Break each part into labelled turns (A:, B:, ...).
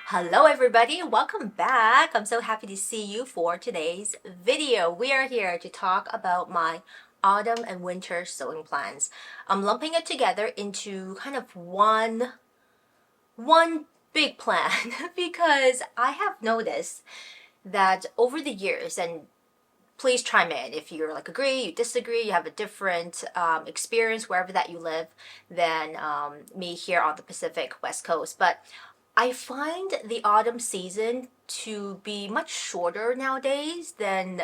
A: Hello everybody, welcome back. I'm so happy to see you for today's video. We are here to talk about my autumn and winter sewing plans. I'm lumping it together into kind of one big plan because I have noticed that over the years, and please chime in if you're like agree, you disagree, you have a different experience wherever that you live than me here on the Pacific West Coast. But I find the autumn season to be much shorter nowadays than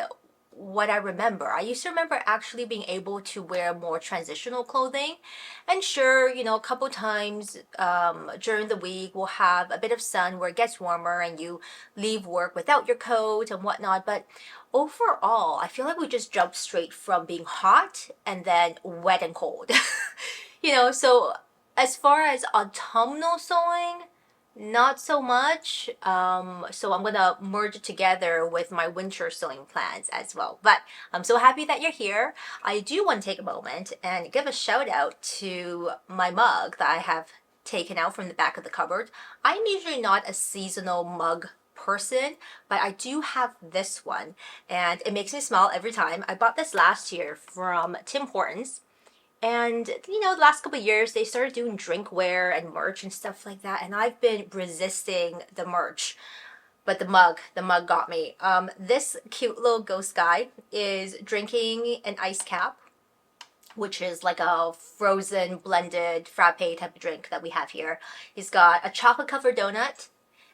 A: what I remember. I used to remember actually being able to wear more transitional clothing. And sure, a couple times during the week we'll have a bit of sun where it gets warmer and you leave work without your coat and whatnot. But overall, I feel like we just jumped straight from being hot and then wet and cold. So as far as autumnal sewing, not so much. So I'm gonna merge it together with my winter sewing plans as well. But I'm so happy that you're here. I do want to take a moment and give a shout out to my mug that I have taken out from the back of the cupboard. I'm usually not a seasonal mug person, but I do have this one and it makes me smile every time. I bought this last year from Tim Hortons. And the last couple of years they started doing drinkware and merch and stuff like that, and I've been resisting the merch. But the mug got me. This cute little ghost guy is drinking an ice cap, which is like a frozen blended frappe type of drink that we have here. He's got a chocolate covered donut,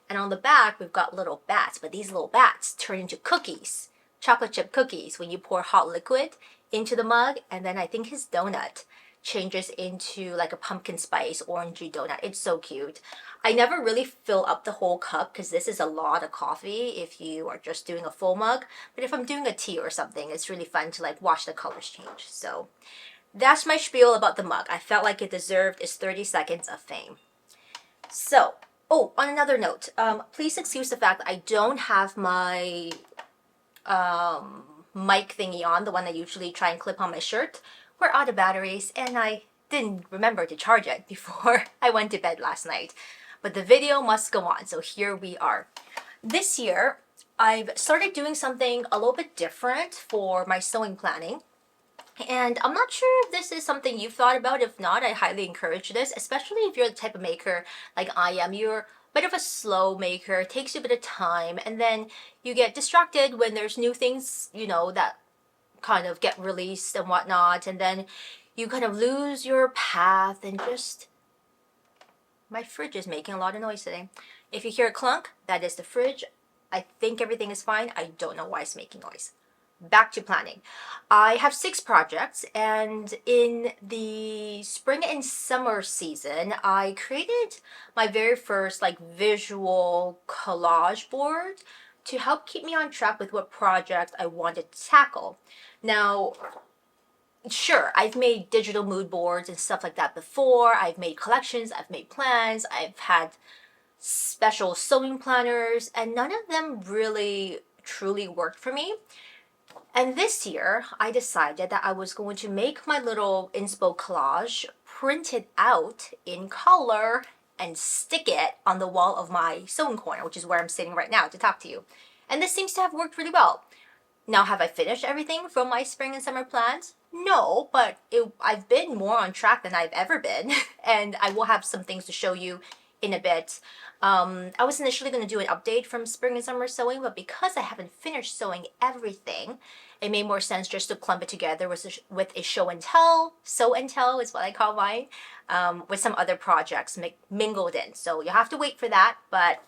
A: and on the back we've got little bats, but these little bats turn into cookies, chocolate chip cookies, when you pour hot liquid into the mug. And then I think his donut changes into like a pumpkin spice orangey donut. It's so cute. I never really fill up the whole cup because this is a lot of coffee if you are just doing a full mug. But if I'm doing a tea or something, it's really fun to like watch the colors change. So that's my spiel about the mug. I felt like it deserved its 30 seconds of fame. So, oh, on another note, please excuse the fact that I don't have my mic thingy on, the one I usually try and clip on my shirt. We're out of batteries and I didn't remember to charge it before I went to bed last night. But the video must go on, so here we are. This year, I've started doing something a little bit different for my sewing planning. And I'm not sure if this is something you've thought about. If not, I highly encourage this, especially if you're the type of maker like I am. You're a bit of a slow maker, it takes you a bit of time, and then you get distracted when there's new things, that kind of get released and whatnot, and then you kind of lose your path and just... My fridge is making a lot of noise today. If you hear a clunk, that is the fridge. I think everything is fine. I don't know why it's making noise. Back to planning. I have 6 projects, and in the spring and summer season I created my very first like visual collage board to help keep me on track with what project I wanted to tackle. Now, sure, I've made digital mood boards and stuff like that before. I've made collections, I've made plans, I've had special sewing planners, and none of them really truly worked for me. And this year, I decided that I was going to make my little inspo collage, print it out in color, and stick it on the wall of my sewing corner, which is where I'm sitting right now to talk to you. And this seems to have worked really well. Now, have I finished everything from my spring and summer plans? No, but I've been more on track than I've ever been, and I will have some things to show you in a bit. I was initially going to do an update from spring and summer sewing, but because I haven't finished sewing everything, it made more sense just to clump it together with a show and tell. Sew and tell is what I call mine, with some other projects mingled in. So you'll have to wait for that, but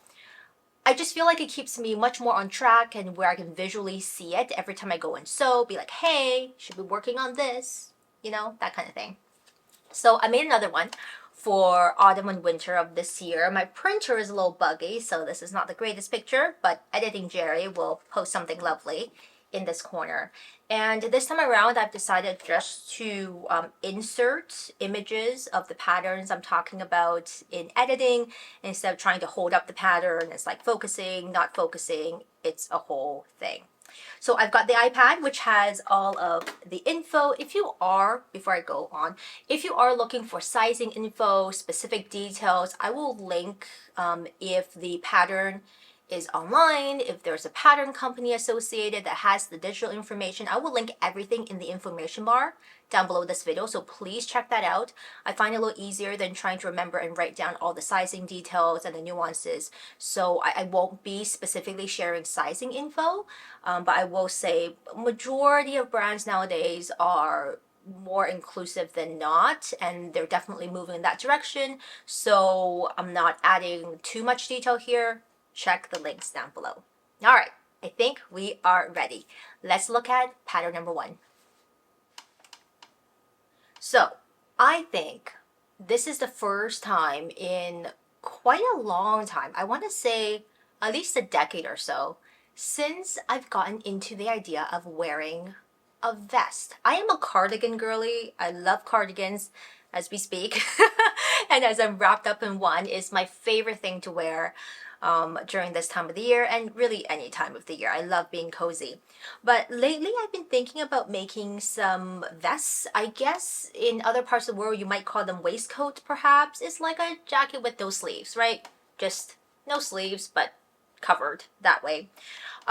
A: I just feel like it keeps me much more on track and where I can visually see it every time I go and sew, be like, hey, should be working on this, that kind of thing. So I made another one for autumn and winter of this year. My printer is a little buggy, so this is not the greatest picture, but Editing Jerry will post something lovely in this corner. And this time around, I've decided just to insert images of the patterns I'm talking about in editing instead of trying to hold up the pattern. It's like focusing, not focusing. It's a whole thing. So I've got the iPad, which has all of the info. If you are, before I go on, if you are looking for sizing info, specific details, I will link if the pattern is online, if there's a pattern company associated that has the digital information, I will link everything in the information bar down below this video, so please check that out. I find it a little easier than trying to remember and write down all the sizing details and the nuances. So I won't be specifically sharing sizing info, but I will say majority of brands nowadays are more inclusive than not, and they're definitely moving in that direction. So I'm not adding too much detail here. Check the links down below. All right, I think we are ready. Let's look at pattern number 1. So I think this is the first time in quite a long time, I want to say at least a decade or so, since I've gotten into the idea of wearing a vest. I am a cardigan girly. I love cardigans as we speak. And as I'm wrapped up in one, is my favorite thing to wear during this time of the year, and really any time of the year. I love being cozy. But lately I've been thinking about making some vests. I guess in other parts of the world you might call them waistcoats perhaps. It's like a jacket with no sleeves, right? Just no sleeves, but covered that way.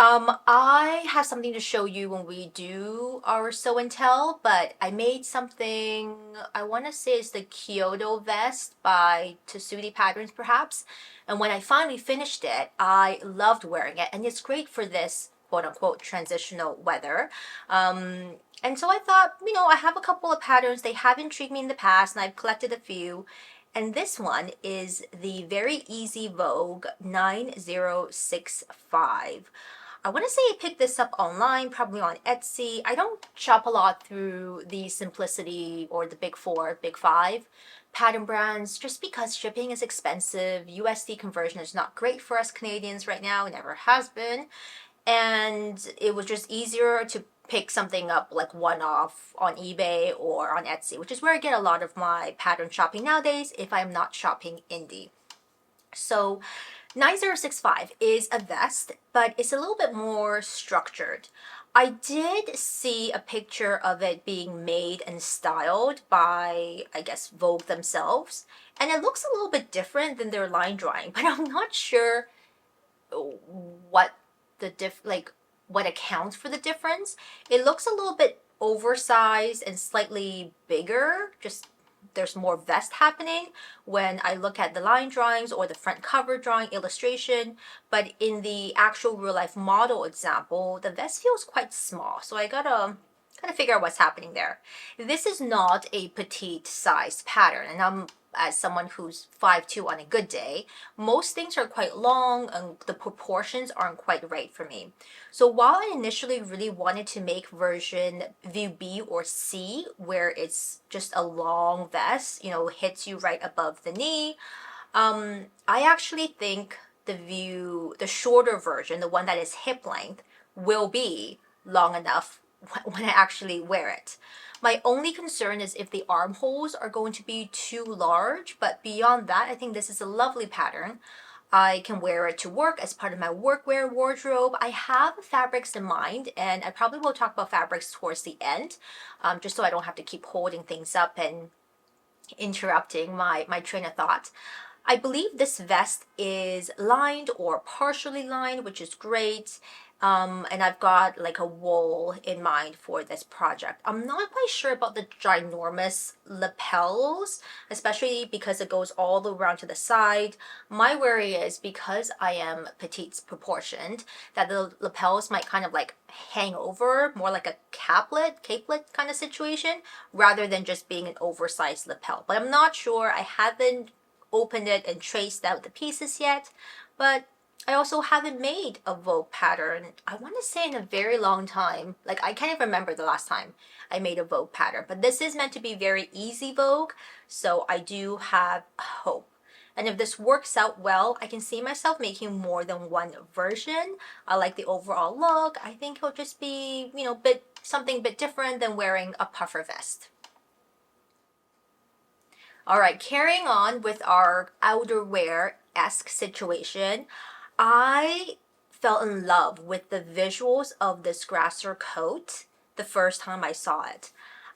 A: I have something to show you when we do our show and tell, but I made something, I want to say it's the Kyoto vest by Tsuti Patterns perhaps. And when I finally finished it, I loved wearing it, and it's great for this quote-unquote transitional weather. And so I thought, I have a couple of patterns. They have intrigued me in the past, and I've collected a few. And this one is the Very Easy Vogue 9065. I want to say I picked this up online, probably on Etsy. I don't shop a lot through the Simplicity or the Big Four, Big Five pattern brands, just because shipping is expensive. USD conversion is not great for us Canadians right now. It never has been. And it was just easier to pick something up like one-off on eBay or on Etsy, which is where I get a lot of my pattern shopping nowadays if I'm not shopping indie. So 9065 is a vest, but it's a little bit more structured. I did see a picture of it being made and styled by, I guess, Vogue themselves, and it looks a little bit different than their line drawing, but I'm not sure what the what accounts for the difference. It looks a little bit oversized and slightly bigger, just there's more vest happening when I look at the line drawings or the front cover drawing illustration, but in the actual real life model example, the vest feels quite small. So I gotta figure out what's happening there. This is not a petite size pattern, and I'm, as someone who's 5'2" on a good day, most things are quite long and the proportions aren't quite right for me. So while I initially really wanted to make version view B or C, where it's just a long vest, hits you right above the knee, I actually think the shorter version, the one that is hip length, will be long enough when I actually wear it. My only concern is if the armholes are going to be too large, but beyond that, I think this is a lovely pattern. I can wear it to work as part of my workwear wardrobe. I have fabrics in mind, and I probably will talk about fabrics towards the end, just so I don't have to keep holding things up and interrupting my train of thought. I believe this vest is lined or partially lined, which is great. And I've got like a wool in mind for this project. I'm not quite sure about the ginormous lapels, especially because it goes all the way around to the side. My worry is because I am petite proportioned, that the lapels might kind of like hang over, more like a capelet kind of situation, rather than just being an oversized lapel. But I'm not sure. I haven't opened it and traced out the pieces yet, but I also haven't made a Vogue pattern, I want to say, in a very long time. Like, I can't even remember the last time I made a Vogue pattern, but this is meant to be very easy Vogue, so I do have hope. And if this works out well, I can see myself making more than one version. I like the overall look. I think it'll just be, something a bit different than wearing a puffer vest. All right, carrying on with our outerwear-esque situation, I fell in love with the visuals of this Grasser coat the first time I saw it.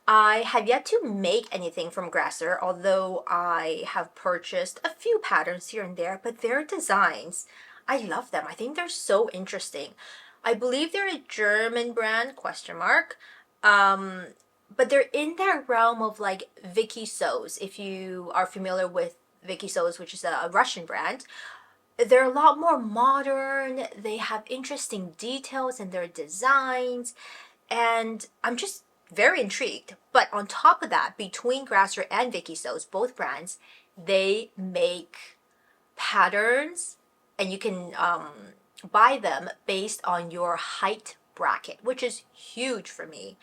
A: I have yet to make anything from Grasser, although I have purchased a few patterns here and there, but their designs, I love them. I think they're so interesting. I believe they're a German brand, question mark. But they're in that realm of like Vicky Sews, if you are familiar with Vicky Sews, which is a Russian brand. They're a lot more modern. They have interesting details in their designs, and I'm just very intrigued. But on top of that, between Grasser and Vicky Sews, both brands, they make patterns, and you can buy them based on your height bracket, which is huge for me.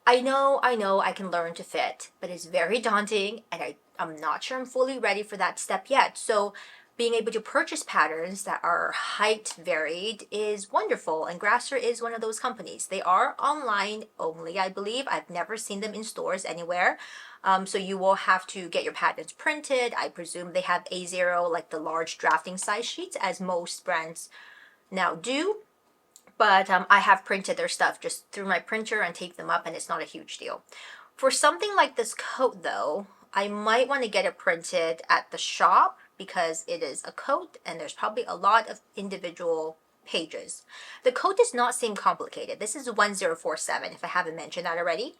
A: I know I can learn to fit, but it's very daunting, and I'm not sure I'm fully ready for that step yet. So being able to purchase patterns that are height varied is wonderful, and Grasser is one of those companies. They are online only, I believe. I've never seen them in stores anywhere. So you will have to get your patterns printed. I presume they have A0, like the large drafting size sheets, as most brands now do. But I have printed their stuff just through my printer and taped them up, and it's not a huge deal. For something like this coat, though, I might want to get it printed at the shop because it is a coat and there's probably a lot of individual pages. The coat does not seem complicated. This is 1047, if I haven't mentioned that already.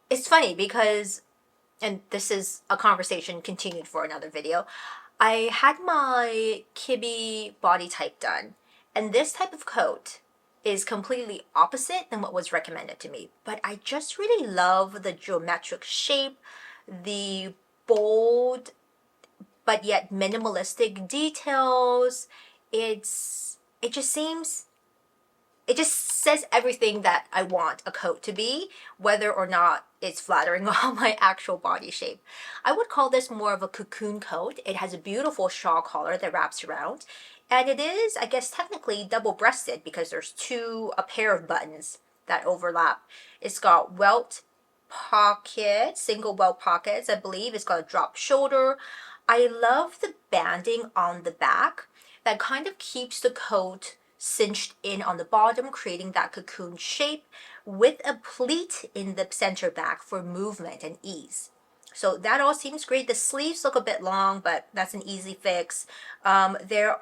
A: It's funny because, and this is a conversation continued for another video, I had my Kibby body type done, and this type of coat is completely opposite than what was recommended to me. But I just really love the geometric shape, the bold but yet minimalistic details. It just says everything that I want a coat to be, whether or not it's flattering on my actual body shape. I would call this more of a cocoon coat. It has a beautiful shawl collar that wraps around, and it is, I guess, technically double-breasted because there's a pair of buttons that overlap. It's got welt pockets, single welt pockets, I believe. It's got a drop shoulder. I love the banding on the back that kind of keeps the coat cinched in on the bottom, creating that cocoon shape with a pleat in the center back for movement and ease. So that all seems great. The sleeves look a bit long, but that's an easy fix. There's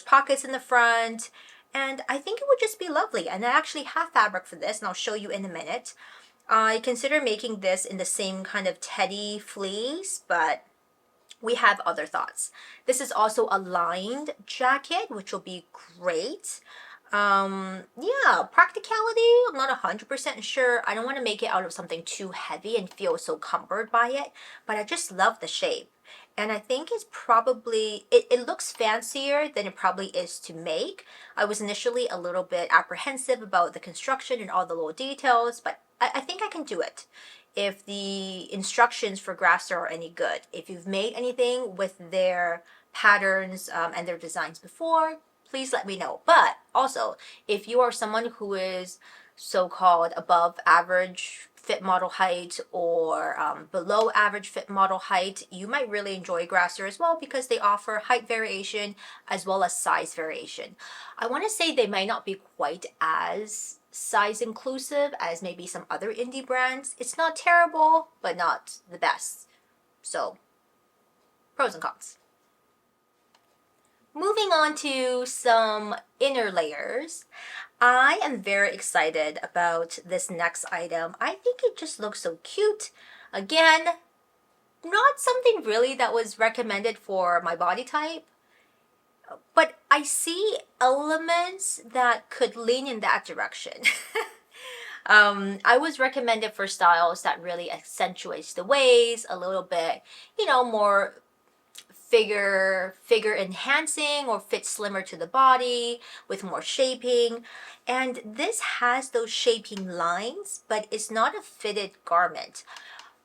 A: pockets in the front, and I think it would just be lovely. And I actually have fabric for this, and I'll show you in a minute. I consider making this in the same kind of teddy fleece, but we have other thoughts. This is also a lined jacket, which will be great. Practicality, I'm not 100% sure. I don't want to make it out of something too heavy and feel so cumbered by it, but I just love the shape. And I think it's probably, it looks fancier than it probably is to make. I was initially a little bit apprehensive about the construction and all the little details, but I think I can do it. If the instructions for Grasser are any good. If you've made anything with their patterns and their designs before, please let me know. But also, if you are someone who is so-called above average fit model height or below average fit model height, you might really enjoy Grasser as well because they offer height variation as well as size variation. I want to say they might not be quite as size inclusive as maybe some other indie brands. It's not terrible, but not the best. So, pros and cons. Moving on to some inner layers. I am very excited about this next item. I think it just looks so cute. Again, not something really that was recommended for my body type, but I see elements that could lean in that direction. I was recommended for styles that really accentuates the waist a little bit, more figure enhancing or fit slimmer to the body with more shaping. And this has those shaping lines, but it's not a fitted garment.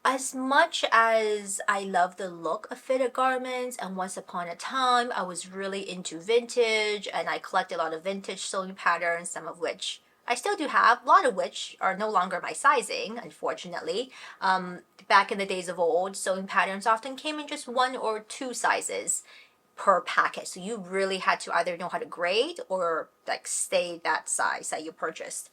A: As much as I love the look of fitted garments, and once upon a time I was really into vintage and I collect a lot of vintage sewing patterns, some of which I still do have, a lot of which are no longer my sizing, unfortunately. Back in the days of old, sewing patterns often came in just 1 or 2 sizes per packet. So you really had to either know how to grade or like stay that size that you purchased.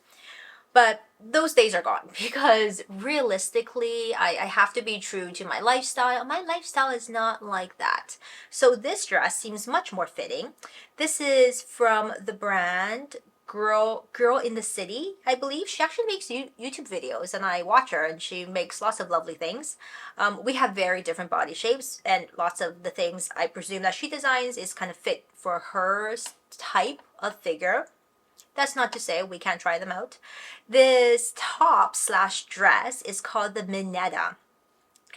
A: But those days are gone because realistically, I have to be true to my lifestyle. My lifestyle is not like that. So this dress seems much more fitting. This is from the brand Girl in the City, I believe. She actually makes YouTube videos and I watch her and she makes lots of lovely things. We have very different body shapes and lots of the things I presume that she designs is kind of fit for her type of figure. That's not to say we can't try them out. This top slash dress is called the Minetta.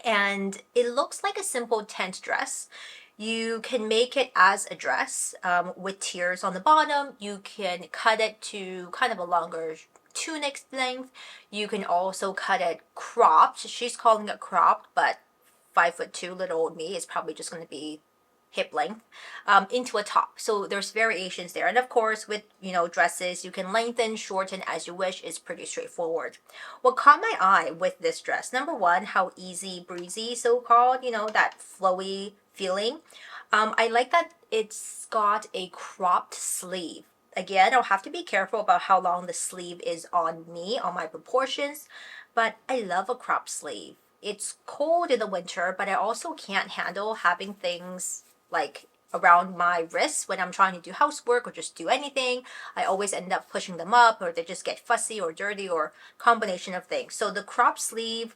A: And it looks like a simple tent dress. You can make it as a dress with tiers on the bottom. You can cut it to kind of a longer tunic length. You can also cut it cropped. She's calling it cropped, but 5'2" little old me is probably just going to be hip length into a top. So there's variations there. And of course, with, dresses, you can lengthen, shorten as you wish. It's pretty straightforward. What caught my eye with this dress, number one, how easy breezy, so-called, that flowy feeling. I like that it's got a cropped sleeve. Again, I'll have to be careful about how long the sleeve is on me, on my proportions, but I love a cropped sleeve. It's cold in the winter, but I also can't handle having things like around my wrists when I'm trying to do housework or just do anything. I always end up pushing them up or they just get fussy or dirty or combination of things. So the crop sleeve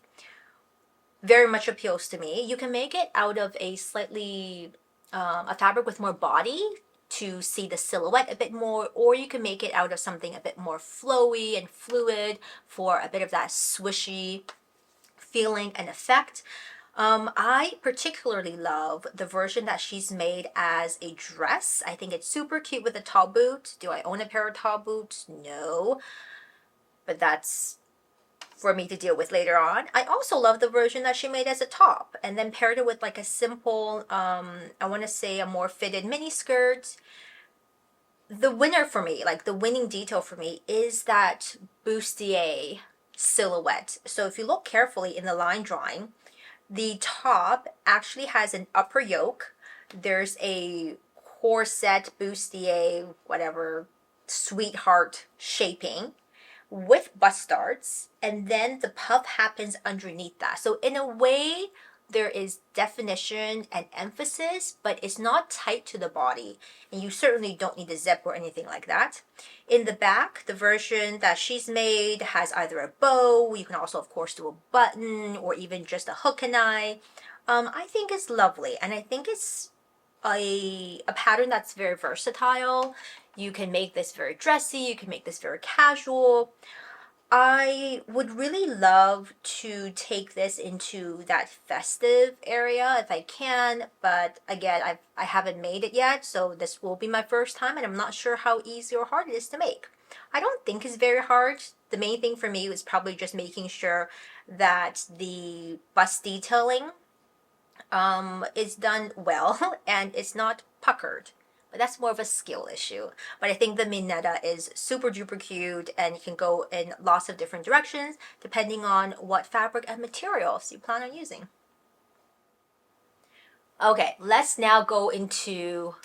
A: very much appeals to me. You can make it out of a slightly, a fabric with more body to see the silhouette a bit more, or you can make it out of something a bit more flowy and fluid for a bit of that swishy feeling and effect. I particularly love the version that she's made as a dress. I think it's super cute with a tall boot. Do I own a pair of tall boots? No. But that's for me to deal with later on. I also love the version that she made as a top and then paired it with like a simple, I want to say a more fitted mini skirt. The winner for me, like the winning detail for me, is that bustier silhouette. So if you look carefully in the line drawing, the top actually has an upper yoke. There's a corset, bustier, whatever, sweetheart shaping with bust darts, and then the puff happens underneath that. So in a way, there is definition and emphasis, but it's not tight to the body, and you certainly don't need a zip or anything like that. In the back, the version that she's made has either a bow, you can also of course do a button, or even just a hook and eye. I think it's lovely, and I think it's a pattern that's very versatile. You can make this very dressy, you can make this very casual. I would really love to take this into that festive area if I can, but again, I haven't made it yet, so this will be my first time and I'm not sure how easy or hard it is to make. I don't think it's very hard. The main thing for me is probably just making sure that the bust detailing is done well and it's not puckered. But that's more of a skill issue. But I think the Minetta is super duper cute and you can go in lots of different directions depending on what fabric and materials you plan on using. Okay, let's now go into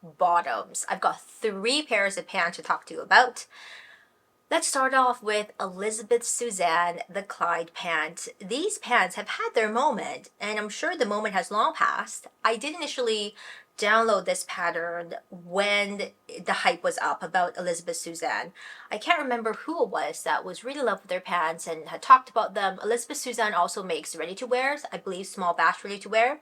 A: bottoms. I've got 3 pairs of pants to talk to you about. Let's start off with Elizabeth SUZANN, the Clyde pant. These pants have had their moment, and I'm sure the moment has long passed. I did initially download this pattern when the hype was up about Elizabeth SUZANN. I can't remember who it was that was really in love with their pants and had talked about them. Elizabeth SUZANN also makes ready-to-wears, I believe small batch ready-to-wear.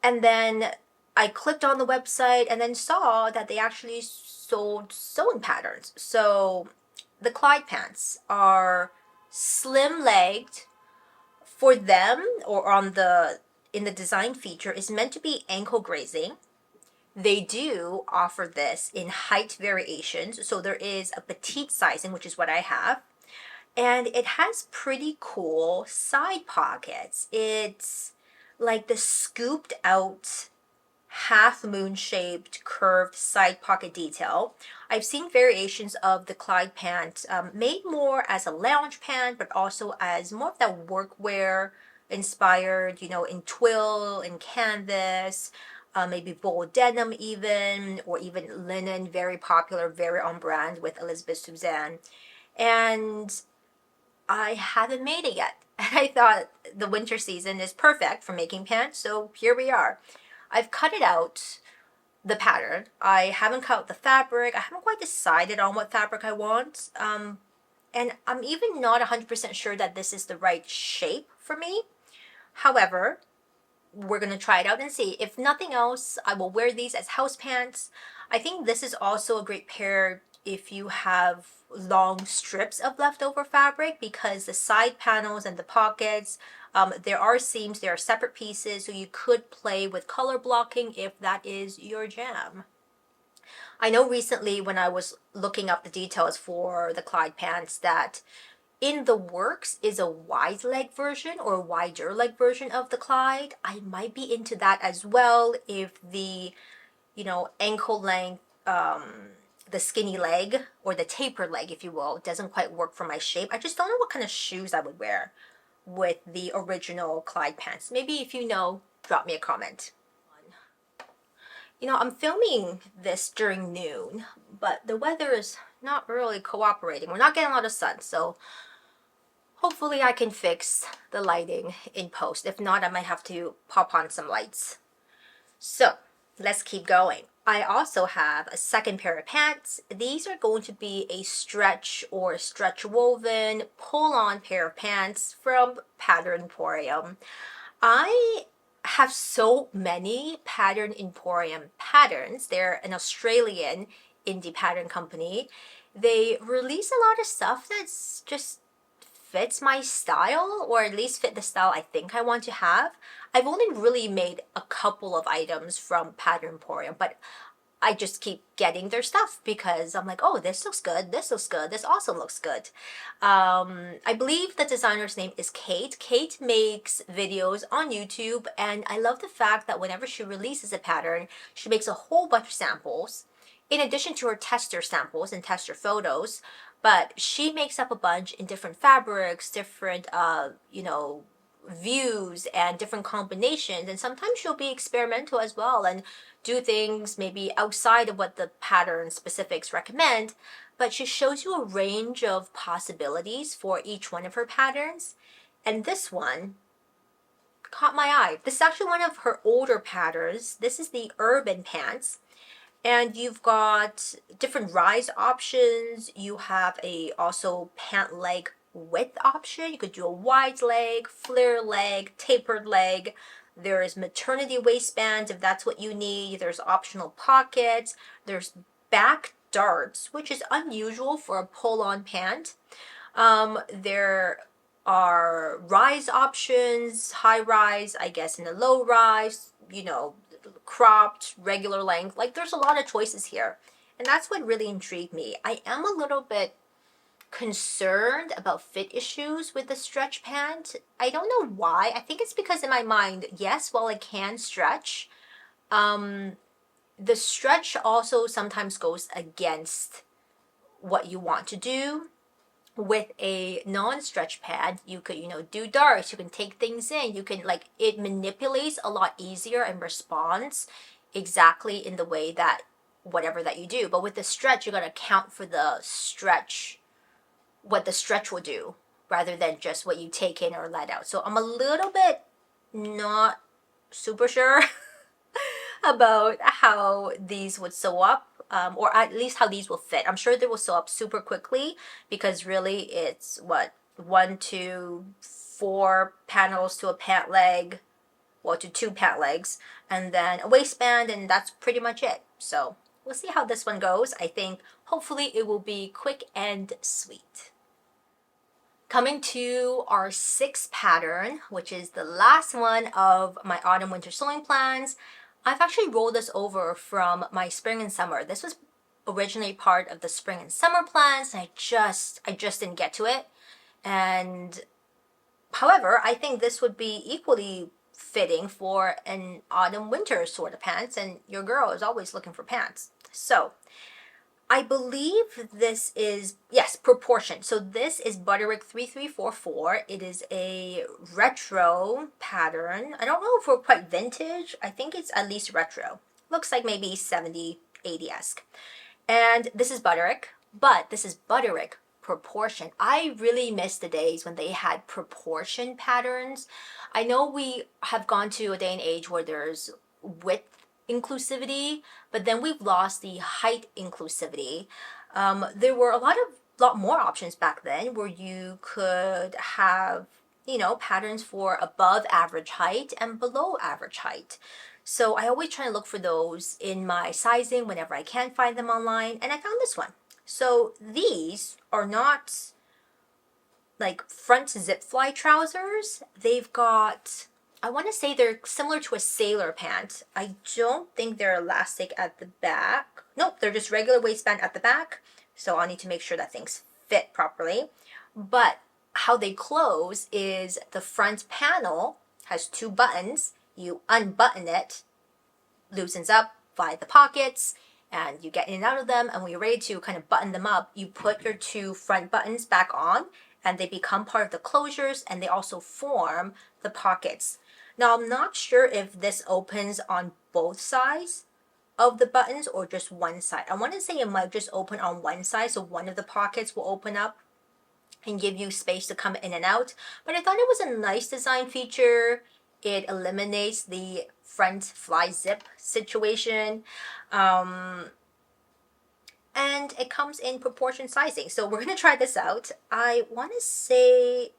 A: And then I clicked on the website and then saw that they actually sold sewing patterns. So the Clyde pants are slim-legged. For them, or in the design feature, is meant to be ankle grazing. They do offer this in height variations. So there is a petite sizing, which is what I have. And it has pretty cool side pockets. It's like the scooped out half moon shaped curved side pocket detail. I've seen variations of the Clyde pant made more as a lounge pant, but also as more of that workwear inspired, in twill and canvas. maybe bold denim even, or even linen, very popular, very on brand with Elizabeth Suzann. And I haven't made it yet. And I thought the winter season is perfect for making pants, so here we are. I've cut it out, the pattern. I haven't cut out the fabric. I haven't quite decided on what fabric I want. And I'm even not 100% sure that this is the right shape for me. However, we're going to try it out and see. If nothing else, I will wear these as house pants. I think this is also a great pair if you have long strips of leftover fabric, because the side panels and the pockets, there are seams, there are separate pieces, so you could play with color blocking if that is your jam. I know recently when I was looking up the details for the Clyde pants that in the works is a wide leg version or wider leg version of the Clyde. I might be into that as well if the, ankle length, the skinny leg or the taper leg, if you will, doesn't quite work for my shape. I just don't know what kind of shoes I would wear with the original Clyde pants. Maybe if you know, drop me a comment. I'm filming this during noon, but the weather is not really cooperating. We're not getting a lot of sun, so hopefully I can fix the lighting in post. If not, I might have to pop on some lights. So let's keep going. I also have a second pair of pants. These are going to be a stretch or stretch woven pull-on pair of pants from Pattern Emporium. I have so many Pattern Emporium patterns. They're an Australian indie pattern company. They release a lot of stuff that's just fits my style, or at least fit the style I think I want to have. I've only really made a couple of items from Pattern Emporium, but I just keep getting their stuff because I'm like, oh, this looks good, this looks good, this also looks good. I believe the designer's name is Kate. Kate makes videos on YouTube, and I love the fact that whenever she releases a pattern, she makes a whole bunch of samples, in addition to her tester samples and tester photos. But she makes up a bunch in different fabrics, different, views and different combinations. And sometimes she'll be experimental as well and do things maybe outside of what the pattern specifics recommend. But she shows you a range of possibilities for each one of her patterns. And this one caught my eye. This is actually one of her older patterns. This is the Urban Pants. And you've got different rise options. You have a also pant leg width option. You could do a wide leg, flare leg, tapered leg. There's maternity waistbands if that's what you need. There's optional pockets. There's back darts, which is unusual for a pull-on pant. There are rise options, high rise, I guess, and a low rise, cropped, regular length. Like, there's a lot of choices here. And that's what really intrigued me. I am a little bit concerned about fit issues with the stretch pant. I don't know why. I think it's because in my mind, yes, while it can stretch, the stretch also sometimes goes against what you want to do. With a non-stretch pad, you could, do darts, you can take things in, you can, it manipulates a lot easier and responds exactly in the way that whatever that you do. But with the stretch, you got to account for the stretch, what the stretch will do, rather than just what you take in or let out. So I'm a little bit not super sure about how these would sew up. Or at least how these will fit. I'm sure they will sew up super quickly because really it's 1 to 4 panels to a pant leg, well, to 2 pant legs, and then a waistband, and that's pretty much it. So we'll see how this one goes. I think hopefully it will be quick and sweet. Coming to our 6th pattern, which is the last one of my autumn winter sewing plans. I've actually rolled this over from my spring and summer. This was originally part of the spring and summer plans, and I just didn't get to it. And however, I think this would be equally fitting for an autumn winter sort of pants, and your girl is always looking for pants. So I believe this is, yes, Proportion. So this is Butterick 3344. It is a retro pattern. I don't know if we're quite vintage. I think it's at least retro. Looks like maybe 70, 80-esque. And this is Butterick, but this is Butterick Proportion. I really miss the days when they had proportion patterns. I know we have gone to a day and age where there's width inclusivity, but then we've lost the height inclusivity. There were a lot more options back then where you could have, patterns for above average height and below average height. So I always try to look for those in my sizing whenever I can find them online, and I found this one. So these are not like front zip fly trousers. They've got, I want to say they're similar to a sailor pant. I don't think they're elastic at the back. Nope, they're just regular waistband at the back. So I'll need to make sure that things fit properly. But how they close is the front panel has 2 buttons. You unbutton it, loosens up via the pockets, and you get in and out of them. And when you're ready to kind of button them up, you put your 2 front buttons back on, and they become part of the closures, and they also form the pockets. Now, I'm not sure if this opens on both sides of the buttons or just one side. I want to say it might just open on one side, so one of the pockets will open up and give you space to come in and out. But I thought it was a nice design feature. It eliminates the front fly zip situation. And it comes in proportion sizing. So we're going to try this out. I want to say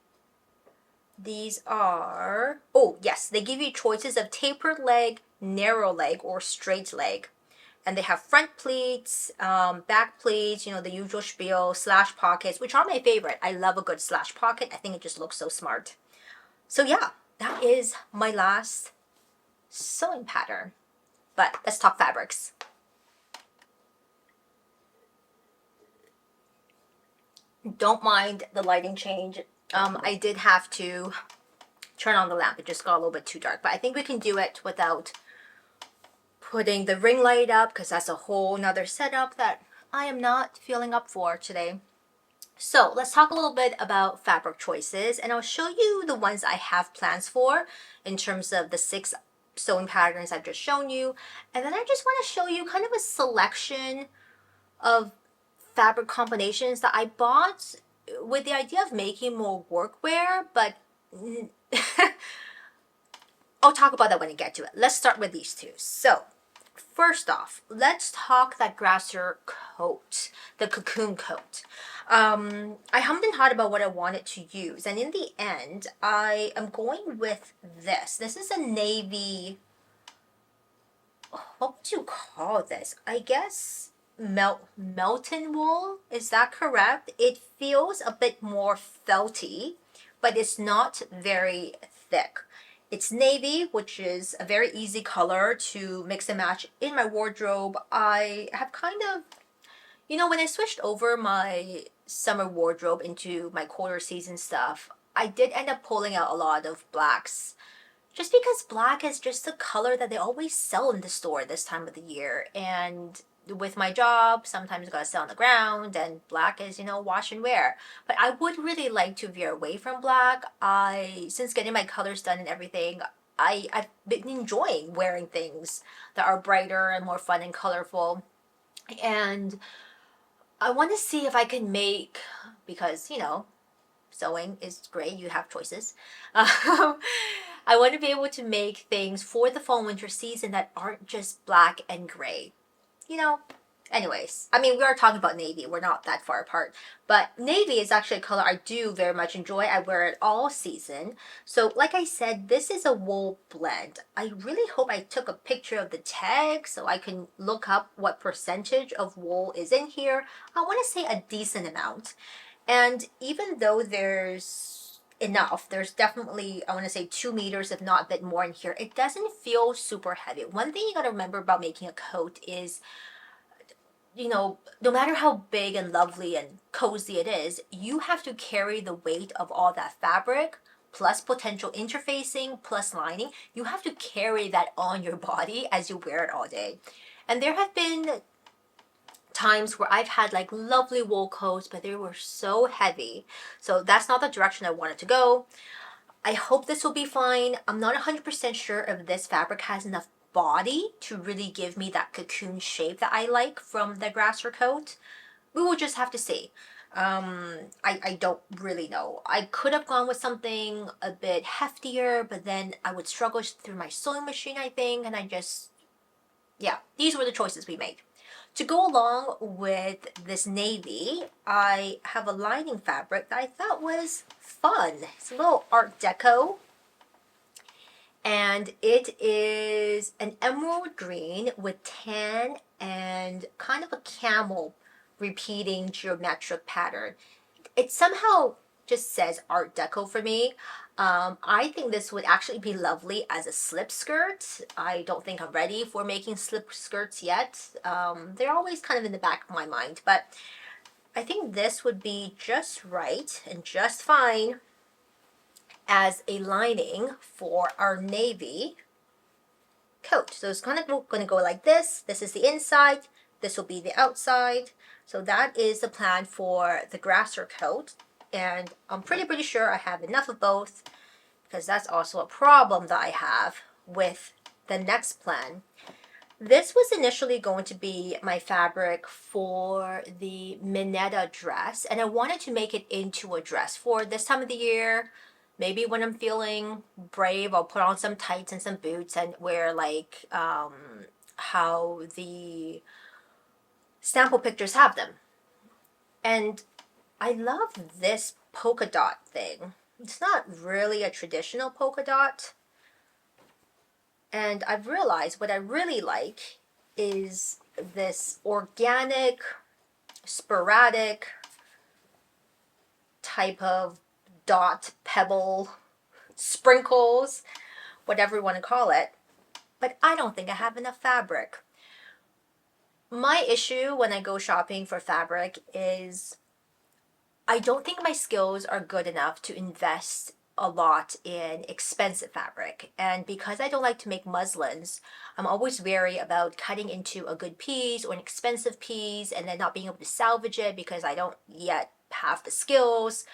A: these are, oh yes, they give you choices of tapered leg, narrow leg, or straight leg. And they have front pleats, back pleats, the usual spiel, slash pockets, which are my favorite. I love a good slash pocket. I think it just looks so smart. So yeah, that is my last sewing pattern. But let's talk fabrics. Don't mind the lighting change. I did have to turn on the lamp. It just got a little bit too dark. But I think we can do it without putting the ring light up, because that's a whole nother setup that I am not feeling up for today. So let's talk a little bit about fabric choices, and I'll show you the ones I have plans for in terms of the 6 sewing patterns I've just shown you. And then I just want to show you kind of a selection of fabric combinations that I bought with the idea of making more workwear, but I'll talk about that when I get to it. Let's start with these 2. So first off, let's talk that grasser coat, the Cocoon coat. I hummed and hawed about what I wanted to use, and in the end, I am going with this. This is a navy, what would you call this? I guess Melton wool, is that correct? It feels a bit more felty, but it's not very thick. It's navy, which is a very easy color to mix and match in my wardrobe. I have kind of, when I switched over my summer wardrobe into my colder season stuff, I did end up pulling out a lot of blacks, just because black is just the color that they always sell in the store this time of the year. And with my job, sometimes I gotta sit on the ground, and black is, wash and wear. But I would really like to veer away from black. Since getting my colors done and everything, I've been enjoying wearing things that are brighter and more fun and colorful. And I want to see if I can make, because, sewing is great, you have choices. I want to be able to make things for the fall and winter season that aren't just black and gray. Anyways, we are talking about navy. We're not that far apart. But navy is actually a color I do very much enjoy. I wear it all season. So like I said, this is a wool blend. I really hope I took a picture of the tag so I can look up what percentage of wool is in here. I want to say a decent amount. And even though there's enough, there's definitely, I want to say 2 meters, if not a bit more in here, it doesn't feel super heavy. One thing you got to remember about making a coat is, no matter how big and lovely and cozy it is, you have to carry the weight of all that fabric, plus potential interfacing, plus lining. You have to carry that on your body as you wear it all day. And there have been times where I've had like lovely wool coats, but they were so heavy. So that's not the direction I wanted to go. I hope this will be fine. I'm not 100% sure if this fabric has enough body to really give me that cocoon shape that I like from the grasser coat. We will just have to see. I don't really know. I could have gone with something a bit heftier, but then I would struggle through my sewing machine, I think, and yeah, these were the choices we made. To go along with this navy, I have a lining fabric that I thought was fun. It's a little Art Deco, and it is an emerald green with tan and kind of a camel repeating geometric pattern. It somehow just says Art Deco for me. I think this would actually be lovely as a slip skirt. I don't think I'm ready for making slip skirts yet. They're always kind of in the back of my mind, but I think this would be just right and just fine as a lining for our navy coat. So it's kind of going to go like this. This is the inside. This will be the outside. So that is the plan for the grasser coat. And I'm pretty sure I have enough of both, because that's also a problem that I have with the next plan. This was initially going to be my fabric for the Minetta dress, and I wanted to make it into a dress for this time of the year. Maybe when I'm feeling brave, I'll put on some tights and some boots and wear like how the sample pictures have them. And I love this polka dot thing. It's not really a traditional polka dot. And I've realized what I really like is this organic, sporadic type of dot, pebble, sprinkles, whatever you want to call it. But I don't think I have enough fabric. My issue when I go shopping for fabric is I don't think my skills are good enough to invest a lot in expensive fabric. And because I don't like to make muslins, I'm always wary about cutting into a good piece or an expensive piece and then not being able to salvage it because I don't yet have the skills.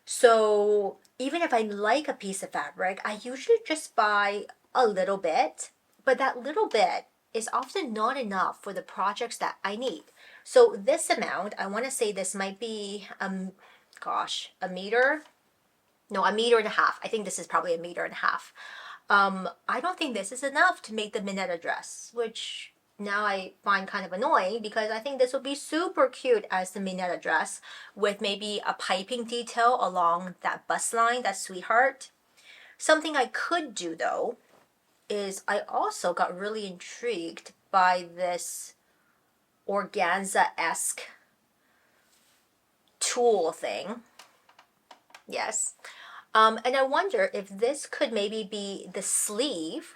A: So even if I like a piece of fabric, I usually just buy a little bit, but that little bit is often not enough for the projects that I need. So this amount, I want to say this might be, a meter. No, a meter and a half. I think this is probably a meter and a half. I don't think this is enough to make the Minetta dress, which now I find kind of annoying because I think this would be super cute as the Minetta dress with maybe a piping detail along that bust line, that sweetheart. Something I could do though is I also got really intrigued by this organza-esque tulle thing. Yes. And I wonder if this could maybe be the sleeve.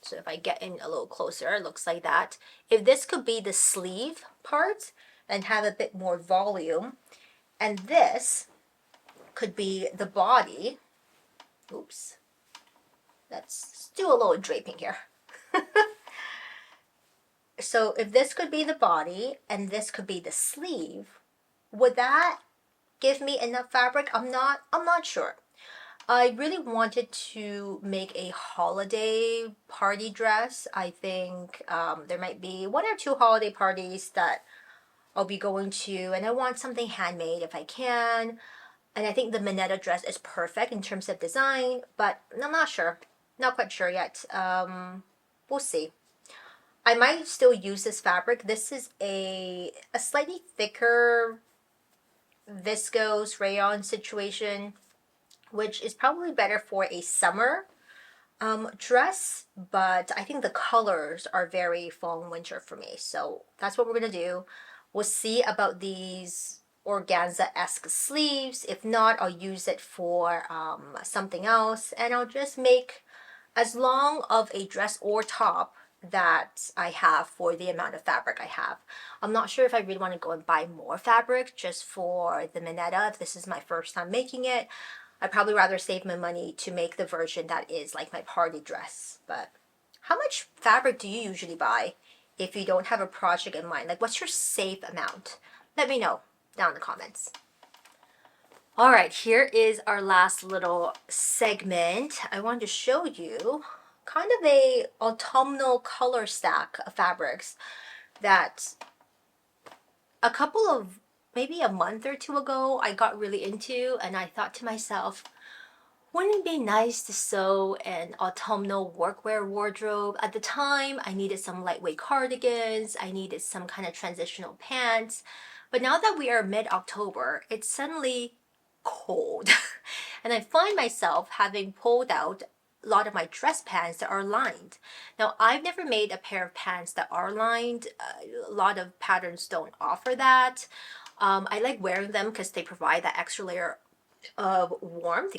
A: So if I get in a little closer, it looks like that. If this could be the sleeve part and have a bit more volume, and this could be the body. Oops. Let's do a little draping here. So if this could be the body and this could be the sleeve, would that give me enough fabric? I'm not sure. I really wanted to make a holiday party dress. I think there might be one or two holiday parties that I'll be going to, and I want something handmade if I can. And I think the Minetta dress is perfect in terms of design, but I'm not sure. Not quite sure yet. We'll see. I might still use this fabric. This is a slightly thicker viscose rayon situation, which is probably better for a summer dress, but I think the colors are very fall and winter for me. So that's what we're going to do. We'll see about these organza-esque sleeves. If not, I'll use it for something else, and I'll just make as long of a dress or top that I have for the amount of fabric I have. I'm not sure if I really want to go and buy more fabric just for the Minetta. If this is my first time making it, I'd probably rather save my money to make the version that is like my party dress. But how much fabric do you usually buy if you don't have a project in mind? Like, what's your safe amount? Let me know down in the comments. All right, here is our last little segment. I wanted to show you kind of a autumnal color stack of fabrics that a couple of, maybe a month or two ago, I got really into, and I thought to myself, wouldn't it be nice to sew an autumnal workwear wardrobe? At the time, I needed some lightweight cardigans, I needed some kind of transitional pants. But now that we are mid-October, it's suddenly cold. And I find myself having pulled out a lot of my dress pants that are lined. Now, I've never made a pair of pants that are lined. A lot of patterns don't offer that. I like wearing them because they provide that extra layer of warmth,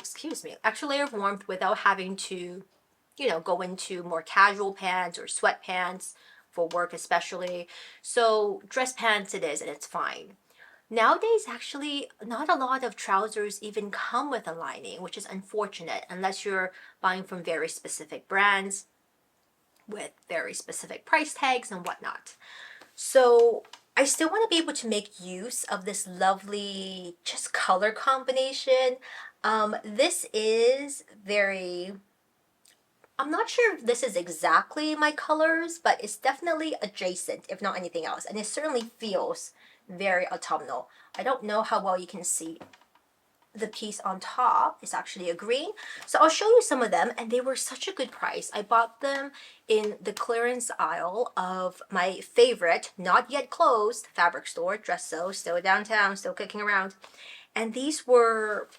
A: extra layer of warmth without having to, go into more casual pants or sweatpants for work especially. So dress pants it is, and it's fine. Nowadays, actually, not a lot of trousers even come with a lining, which is unfortunate unless you're buying from very specific brands with very specific price tags and whatnot. So I still want to be able to make use of this lovely just color combination. This is very, I'm not sure if this is exactly my colors, but it's definitely adjacent, if not anything else. And it certainly feels very autumnal. I don't know how well you can see the piece on top. Is actually a green. So I'll show you some of them, and they were such a good price. I bought them in the clearance aisle of my favorite, not yet closed, fabric store, Dresso, still downtown, still kicking around. And these were,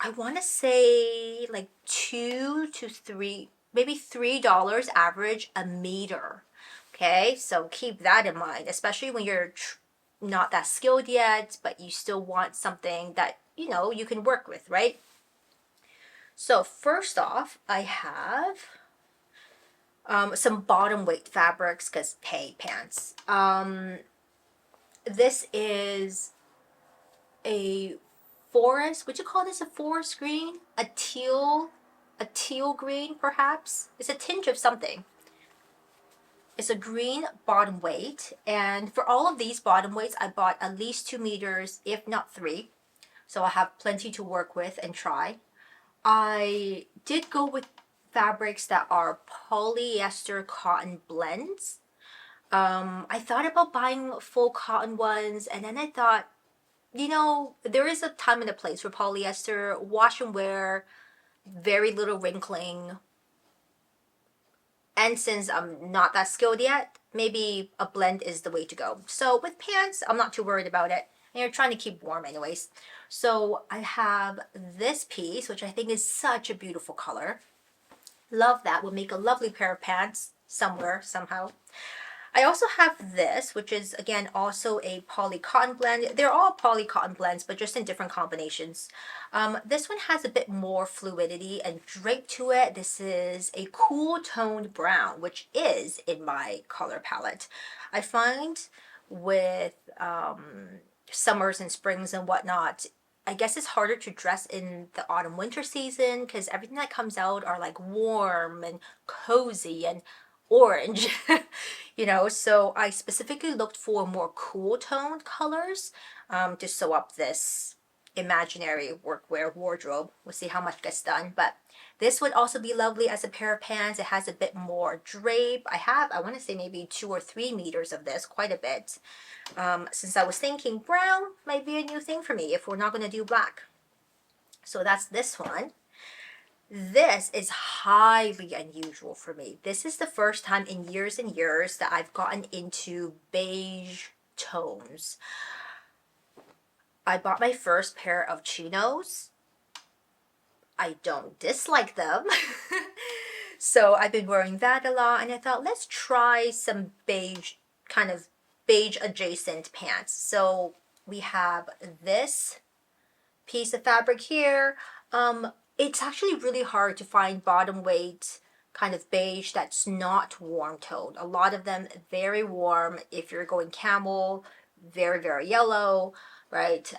A: I want to say like $2 to $3, maybe $3 average a meter. Okay, so keep that in mind, especially when you're not that skilled yet, but you still want something that you can work with, right? So first off, I have some bottom weight fabrics because hey, pants. This is a forest. Would you call this a forest green? A teal green, perhaps. It's a tinge of something. It's a green bottom weight, and for all of these bottom weights, I bought at least 2 meters, if not 3. So I have plenty to work with and try. I did go with fabrics that are polyester cotton blends. I thought about buying full cotton ones, and then I thought, there is a time and a place for polyester, wash and wear, very little wrinkling. And since I'm not that skilled yet, maybe a blend is the way to go. So with pants, I'm not too worried about it. And you're trying to keep warm anyways. So I have this piece, which I think is such a beautiful color. Love that. Would make a lovely pair of pants somewhere, somehow. I also have this, which is, again, also a poly cotton blend. They're all poly cotton blends, but just in different combinations. This one has a bit more fluidity and drape to it. This is a cool toned brown, which is in my color palette. I find with summers and springs and whatnot, I guess it's harder to dress in the autumn winter season because everything that comes out are like warm and cozy and orange. So I specifically looked for more cool toned colors to sew up this imaginary workwear wardrobe. We'll see how much gets done, but this would also be lovely as a pair of pants. It has a bit more drape. I want to say maybe 2 or 3 meters of this, quite a bit. Since I was thinking brown might be a new thing for me if we're not going to do black. So that's this one. This is highly unusual for me. This is the first time in years and years that I've gotten into beige tones. I bought my first pair of chinos. I don't dislike them. So I've been wearing that a lot, and I thought, let's try some beige, kind of beige adjacent pants. So we have this piece of fabric here. It's actually really hard to find bottom weight kind of beige that's not warm toned. A lot of them very warm. If you're going camel, very, very yellow, right?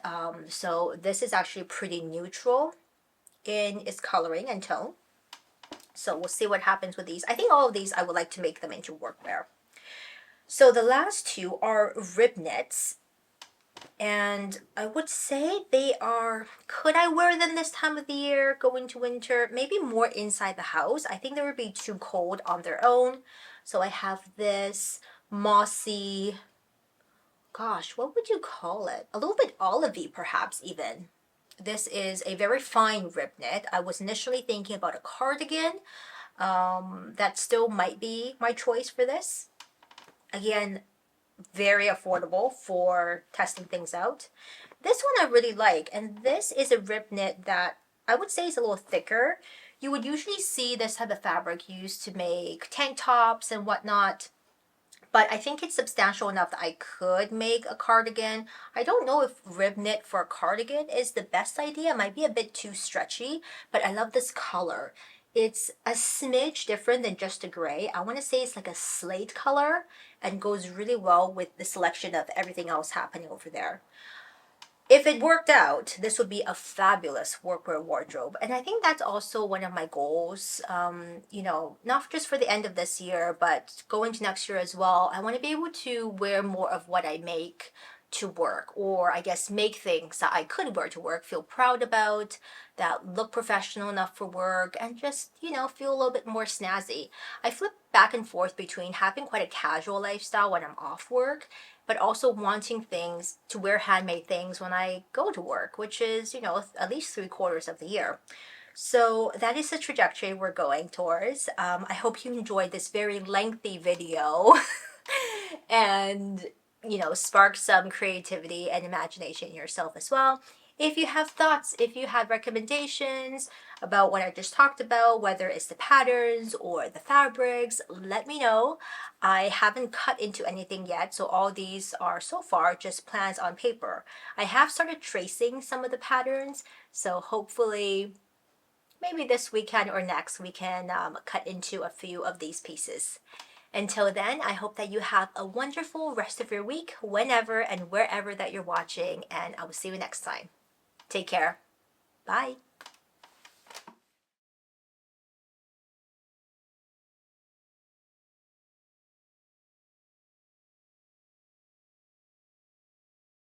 A: So this is actually pretty neutral in its coloring and tone. So we'll see what happens with these. I think all of these I would like to make them into workwear. So the last two are rib knits, and I would say they are, could I wear them this time of the year going to winter? Maybe more inside the house. I think they would be too cold on their own. So I have this mossy, gosh, what would you call it? A little bit olivey perhaps even. This is a very fine rib knit. I was initially thinking about a cardigan. That still might be my choice for this. Again, very affordable for testing things out. This one I really like, and this is a rib knit that I would say is a little thicker. You would usually see this type of fabric used to make tank tops and whatnot, but I think it's substantial enough that I could make a cardigan. I don't know if rib knit for a cardigan is the best idea. It might be a bit too stretchy, but I love this color. It's a smidge different than just a gray. I want to say it's like a slate color and goes really well with the selection of everything else happening over there. If it worked out, this would be a fabulous workwear wardrobe. And I think that's also one of my goals, not just for the end of this year, but going to next year as well. I want to be able to wear more of what I make to work, or I guess make things that I could wear to work, feel proud about, that look professional enough for work, and just, feel a little bit more snazzy. I flip back and forth between having quite a casual lifestyle when I'm off work, but also wanting things to wear handmade things when I go to work, which is, at least 3/4 of the year. So that is the trajectory we're going towards. I hope you enjoyed this very lengthy video and, spark some creativity and imagination in yourself as well. If you have thoughts, if you have recommendations about what I just talked about, whether it's the patterns or the fabrics, let me know. I haven't cut into anything yet, so all these are so far just plans on paper. I have started tracing some of the patterns, so hopefully maybe this weekend or next we can cut into a few of these pieces. Until then, I hope that you have a wonderful rest of your week, whenever and wherever that you're watching, and I will see you next time. Take care. Bye.